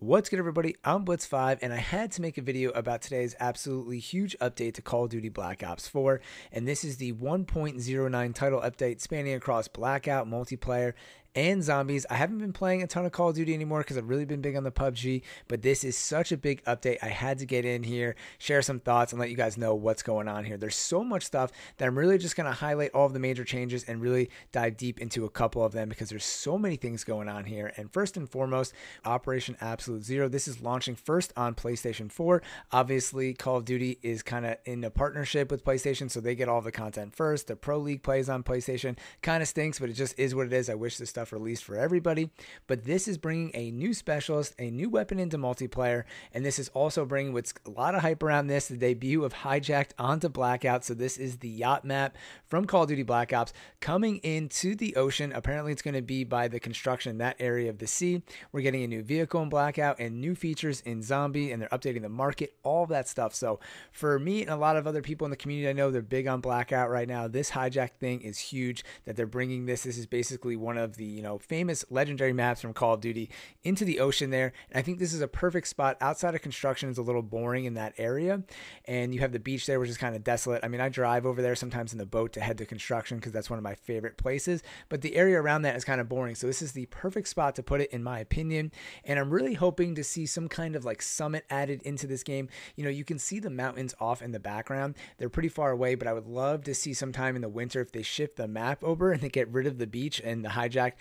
What's good, everybody? I'm Blitz5, and I had to make a video about today's absolutely huge update to Call of Duty Black Ops 4, and this is the 1.09 title update spanning across Blackout, multiplayer, and zombies. I haven't been playing a ton of Call of Duty anymore because I've really been big on the PUBG, but this is such a big update. I had to get in here, share some thoughts, and let you guys know what's going on here. There's so much stuff that I'm really just going to highlight all of the major changes and really dive deep into a couple of them because there's so many things going on here. And first and foremost, Operation Absolute Zero. This is launching first on PlayStation 4. Obviously, Call of Duty is kind of in a partnership with PlayStation, so they get all the content first. The Pro League plays on PlayStation. Kind of stinks, but it just is what it is. I wish this stuff released for everybody, but this is bringing a new specialist, a new weapon into multiplayer, and this is also bringing what's a lot of hype around this, the debut of Hijacked onto Blackout. So this is the yacht map from Call of Duty Black Ops coming into the ocean. Apparently it's going to be by the construction in that area of the sea. We're getting a new vehicle in Blackout and new features in zombie, and they're updating the market, all of that stuff. So for me and a lot of other people in the community, I know they're big on Blackout right now. This Hijacked thing is huge that they're bringing this. This is basically one of the, famous legendary maps from Call of Duty into the ocean there. And I think this is a perfect spot. Outside of construction is a little boring in that area. And you have the beach there, which is kind of desolate. I mean, I drive over there sometimes in the boat to head to construction because that's one of my favorite places. But the area around that is kind of boring. So this is the perfect spot to put it, in my opinion. And I'm really hoping to see some kind of like summit added into this game. You can see the mountains off in the background. They're pretty far away, but I would love to see sometime in the winter if they shift the map over and they get rid of the beach and the hijack,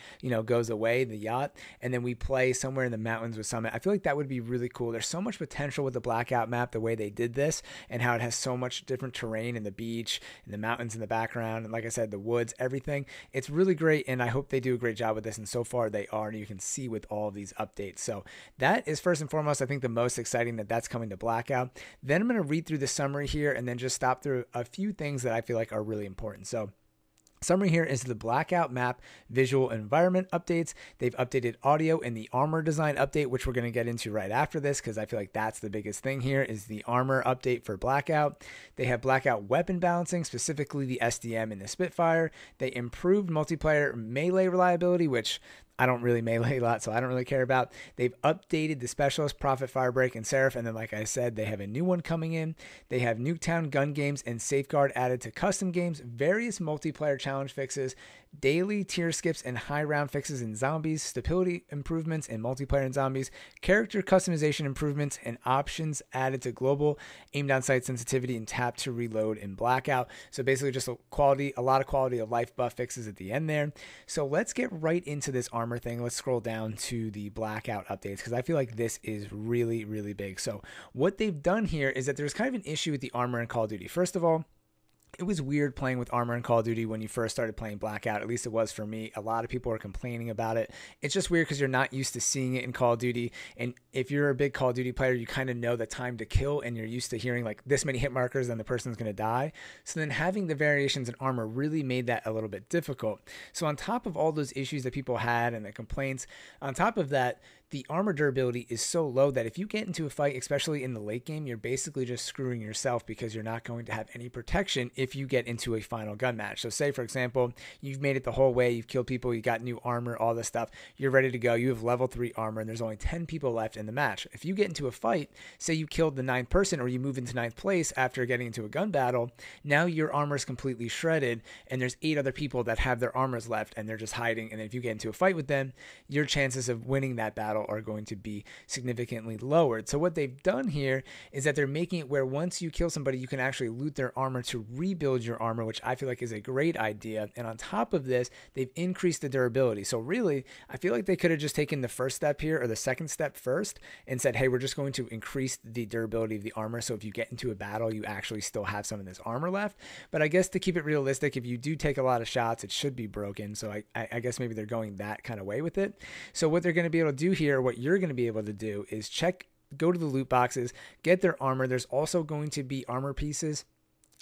goes away, the yacht, and then we play somewhere in the mountains with Summit. I feel like that would be really cool. There's so much potential with the Blackout map, the way they did this, and how it has so much different terrain in the beach, and the mountains in the background, and like I said, the woods, everything. It's really great, and I hope they do a great job with this, and so far they are, and you can see with all of these updates. So that is first and foremost, I think, the most exciting that's coming to Blackout. Then I'm going to read through the summary here, and then just stop through a few things that I feel like are really important. So summary here is the Blackout map visual environment updates. They've updated audio in the armor design update, which we're going to get into right after this because I feel like that's the biggest thing here is the armor update for Blackout. They have Blackout weapon balancing, specifically the SDM and the Spitfire. They improved multiplayer melee reliability, which I don't really melee a lot, so I don't really care about. They've updated the Specialist, Prophet, Firebreak, and Seraph, and then like I said, they have a new one coming in. They have Nuketown gun games and Safeguard added to custom games, various multiplayer challenge fixes, daily tier skips and high round fixes in zombies, stability improvements in multiplayer and zombies, character customization improvements, and options added to global aim down sight sensitivity and tap to reload in Blackout. So basically just a lot of quality of life buff fixes at the end there. So let's get right into this armor thing. Let's scroll down to the Blackout updates because I feel like this is really, really big. So what they've done here is that there's kind of an issue with the armor in Call of Duty. First of all, it was weird playing with armor in Call of Duty when you first started playing Blackout. At least it was for me. A lot of people are complaining about it. It's just weird because you're not used to seeing it in Call of Duty. And if you're a big Call of Duty player, you kind of know the time to kill and you're used to hearing like this many hit markers and the person's going to die. So then having the variations in armor really made that a little bit difficult. So on top of all those issues that people had and the complaints, on top of that, the armor durability is so low that if you get into a fight, especially in the late game, you're basically just screwing yourself because you're not going to have any protection if you get into a final gun match. So say, for example, you've made it the whole way, you've killed people, you got new armor, all this stuff, you're ready to go, you have level 3 armor, and there's only 10 people left in the match. If you get into a fight, say you killed the 9th person or you move into 9th place after getting into a gun battle, now your armor is completely shredded and there's 8 other people that have their armors left and they're just hiding, and if you get into a fight with them, your chances of winning that battle are going to be significantly lowered. So what they've done here is that they're making it where once you kill somebody, you can actually loot their armor to rebuild your armor, which I feel like is a great idea. And on top of this, they've increased the durability. So really, I feel like they could have just taken the first step here or the second step first and said, hey, we're just going to increase the durability of the armor. So if you get into a battle, you actually still have some of this armor left. But I guess to keep it realistic, if you do take a lot of shots, it should be broken. So I guess maybe they're going that kind of way with it. So what they're going to be able to do here, what you're going to be able to do is go to the loot boxes, get their armor. There's also going to be armor pieces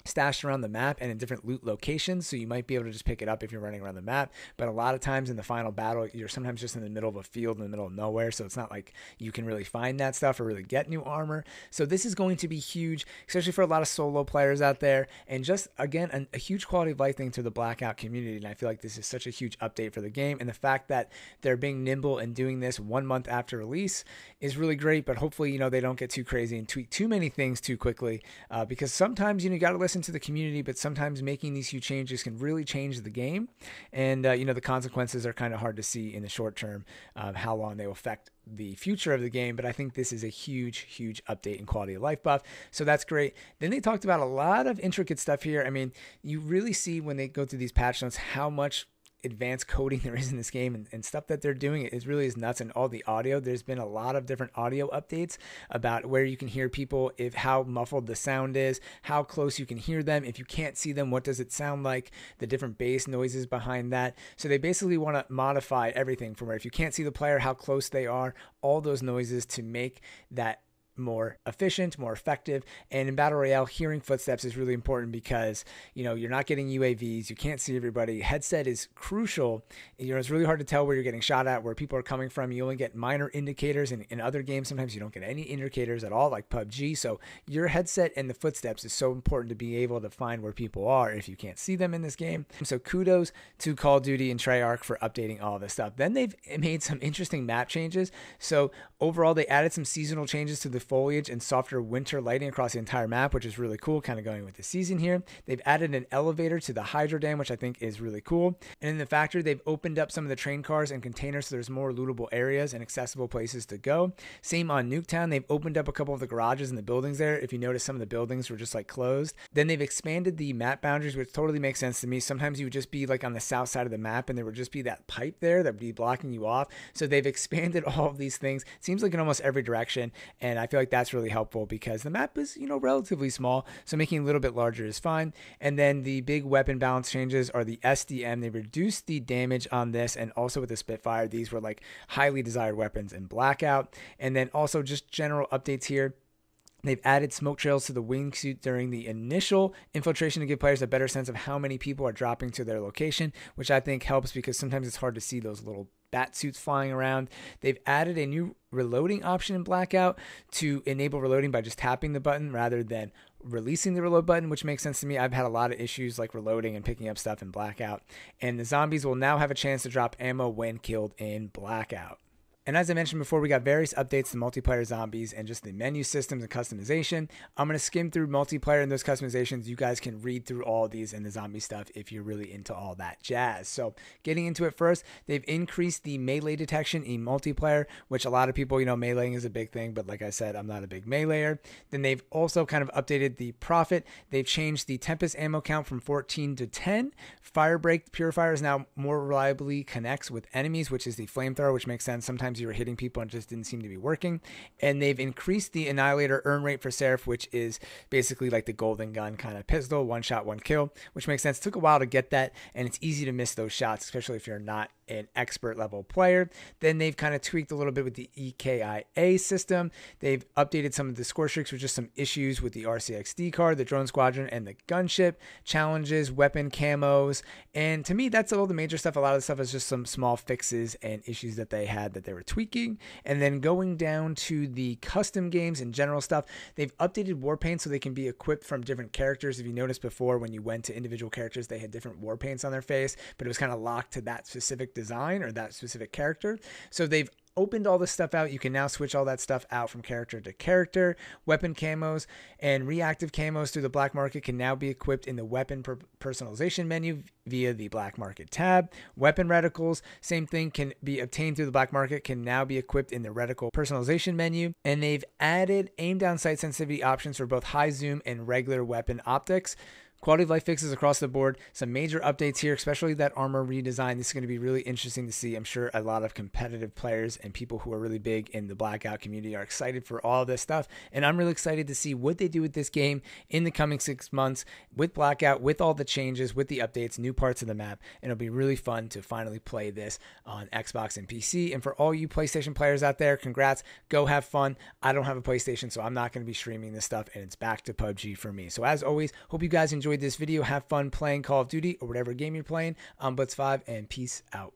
stashed around the map and in different loot locations, so you might be able to just pick it up if you're running around the map. But a lot of times in the final battle, you're sometimes just in the middle of a field in the middle of nowhere, so it's not like you can really find that stuff or really get new armor. So this is going to be huge, especially for a lot of solo players out there, and just again a huge quality of life thing to the Blackout community. And I feel like this is such a huge update for the game, and the fact that they're being nimble and doing this 1 month after release is really great. But hopefully, they don't get too crazy and tweak too many things too quickly, because sometimes you got to listen to the community, but sometimes making these huge changes can really change the game. And the consequences are kind of hard to see in the short term, how long they will affect the future of the game. But I think this is a huge update in quality of life buff, so that's great. Then they talked about a lot of intricate stuff here. I mean, you really see when they go through these patch notes how much advanced coding there is in this game, and stuff that they're doing. It really is nuts. And all the audio, there's been a lot of different audio updates about where you can hear people, how muffled the sound is, how close you can hear them. If you can't see them, what does it sound like, the different bass noises behind that. So they basically want to modify everything from where if you can't see the player, how close they are, all those noises, to make that more efficient, more effective. And in Battle Royale, hearing footsteps is really important because, you're not getting UAVs, you can't see everybody. Headset is crucial. It's really hard to tell where you're getting shot at, where people are coming from. You only get minor indicators. In other games, sometimes you don't get any indicators at all, like PUBG. So your headset and the footsteps is so important to be able to find where people are if you can't see them in this game. So kudos to Call of Duty and Treyarch for updating all this stuff. Then they've made some interesting map changes. So overall, they added some seasonal changes to the foliage and softer winter lighting across the entire map, which is really cool, kind of going with the season here. They've added an elevator to the Hydro Dam, which I think is really cool. And in the factory, they've opened up some of the train cars and containers, so there's more lootable areas and accessible places to go. Same on Nuketown. They've opened up a couple of the garages and the buildings there. If you notice, some of the buildings were just like closed. Then they've expanded the map boundaries, which totally makes sense to me. Sometimes you would just be like on the south side of the map and there would just be that pipe there that would be blocking you off. So they've expanded all of these things. It seems like in almost every direction, and I feel like that's really helpful because the map is, relatively small, so making it a little bit larger is fine. And then the big weapon balance changes are the SDM. They reduced the damage on this, and also with the Spitfire, these were like highly desired weapons in Blackout. And then also just general updates here. They've added smoke trails to the wingsuit during the initial infiltration to give players a better sense of how many people are dropping to their location, which I think helps because sometimes it's hard to see those little bat suits flying around. They've added a new reloading option in Blackout to enable reloading by just tapping the button rather than releasing the reload button, which makes sense to me. I've had a lot of issues like reloading and picking up stuff in Blackout. And the zombies will now have a chance to drop ammo when killed in Blackout. And as I mentioned before, we got various updates to multiplayer zombies and just the menu systems and customization. I'm going to skim through multiplayer and those customizations. You guys can read through all of these and the zombie stuff if you're really into all that jazz. So getting into it first, they've increased the melee detection in multiplayer, which a lot of people, meleeing is a big thing, but like I said, I'm not a big meleeer. Then they've also kind of updated the Prophet. They've changed the Tempest ammo count from 14 to 10. Firebreak Purifier is now more reliably connects with enemies, which is the flamethrower, which makes sense. Sometimes you were hitting people and it just didn't seem to be working. And they've increased the Annihilator earn rate for Seraph, which is basically like the golden gun kind of pistol, one shot, one kill, which makes sense. It took a while to get that, and it's easy to miss those shots, especially if you're not an expert level player. Then they've kind of tweaked a little bit with the EKIA system. They've updated some of the score streaks with just some issues with the RCXD card, the drone squadron, and the gunship challenges, weapon camos. And to me, that's all the major stuff. A lot of the stuff is just some small fixes and issues that they had that they were tweaking. And then going down to the custom games and general stuff, they've updated war paint so they can be equipped from different characters. If you noticed before, when you went to individual characters, they had different war paints on their face, but it was kind of locked to that specific design or that specific character. So they've opened all this stuff out. You can now switch all that stuff out from character to character. Weapon camos and reactive camos through the black market can now be equipped in the weapon personalization menu via the black market tab. Weapon reticles, same thing, can be obtained through the black market, can now be equipped in the reticle personalization menu. And they've added aim down sight sensitivity options for both high zoom and regular weapon optics. Quality of life fixes across the board. Some major updates here, especially that armor redesign. This is going to be really interesting to see. I'm sure a lot of competitive players and people who are really big in the Blackout community are excited for all this stuff. And I'm really excited to see what they do with this game in the coming 6 months with Blackout, with all the changes, with the updates, new parts of the map. And it'll be really fun to finally play this on Xbox and PC. And for all you PlayStation players out there, congrats. Go have fun. I don't have a PlayStation, so I'm not going to be streaming this stuff. And it's back to PUBG for me. So as always, hope you guys enjoyed this video. Have fun playing Call of Duty or whatever game you're playing. I'm Blitz5, and peace out.